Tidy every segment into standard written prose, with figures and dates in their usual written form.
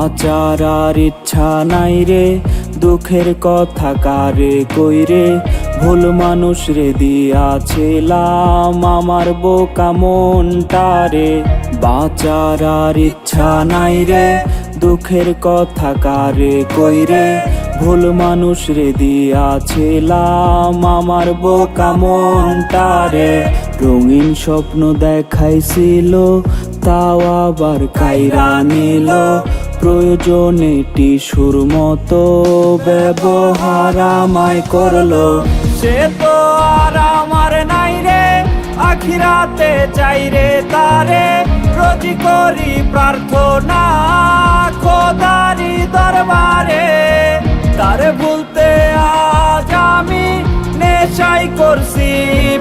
বাঁচার আর ইচ্ছা নাই রে, দুঃখের কথা কারে কইরে, ভুল মানুষ রে দিয়াছিলাম আমার বোকা মনটারে। বাঁচার আর ইচ্ছা নাই রে, দুঃখের কথা কারে কইরে, ভুল মানুষ রে দিয়াছিলাম আমার বোকা মনটারে। রঙিন স্বপ্ন দেখাইছিল তাও আবার কাইরা নিল, প্রয়োজনে টিসুর মতো ব্যবহার আমায় করলো। সে তো আর আমার নাই রে, আখিরাতে চাই রে তারে, রোজি করি প্রার্থনা খোদারি দরবারে। তারে ভুলতে আজ আমি নেশাই করছি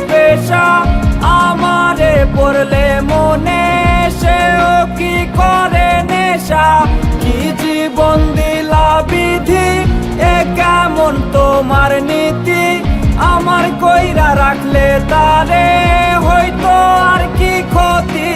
পেশা, আমারে পড়লে মনে সেও কি করে নেশা। কি জীবন দিলা বিধি, এ কেমন তোমার নীতি, আমার কইরা রাখলে তারে হয়তো আর কি ক্ষতি।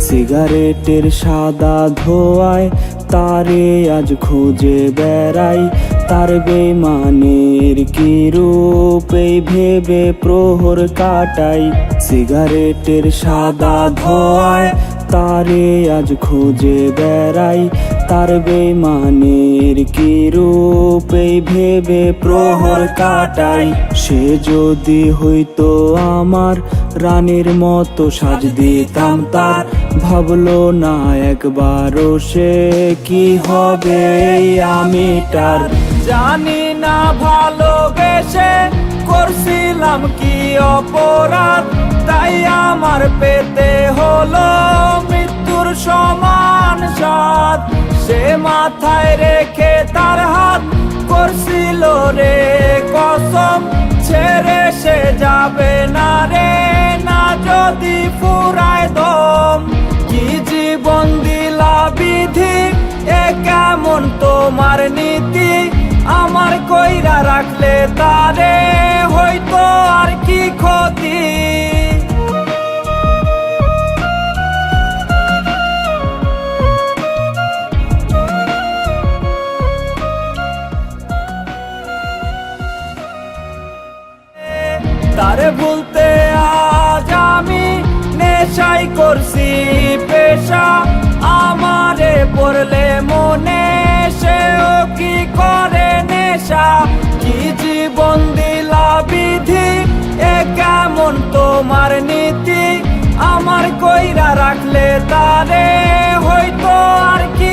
সিগারেটের সাদা ধোঁয়ায় তারে আজ খুঁজে বেড়াই, তার বেমানের কি রূপ এই ভেবে প্রহর কাটাই। সিগারেটের সাদা ধোঁয়ায় তারে আজ খুঁজে বেড়াই, তার বেমানের কি রূপ এই ভেবে প্রহর কাটাই। সে যদি হইতো আমার রানীর মতো সাজ দিতাম তার, ভাবলো না একবারও সে কি হবে এই আমিটার। জানি না ভালোবেসে করছিলাম কি অপরাধ, তাই আমার পেতে হলো মৃত্যুর সমান স্বাদ। সে মাথায় রেখে তার হাত করছিল রে কসম, ছেড়ে সে যাবে না রে, না যদি ফুরায় দম। কি জীবন দিলা বিধি, এ কেমন তোমার নীতি, আমার কইরা রাখলে তারে হয়তো আর কি ক্ষতি। তারে ভুলতে আজ আমি নেশাই করছি পেশা, আমারে পড়লে মনে সেও কি করে নেশা। কি জীবন দিলা বিধি, এ কেমন তোমার নীতি, আমার কইরা রাখলে তারে হয়তো আর কি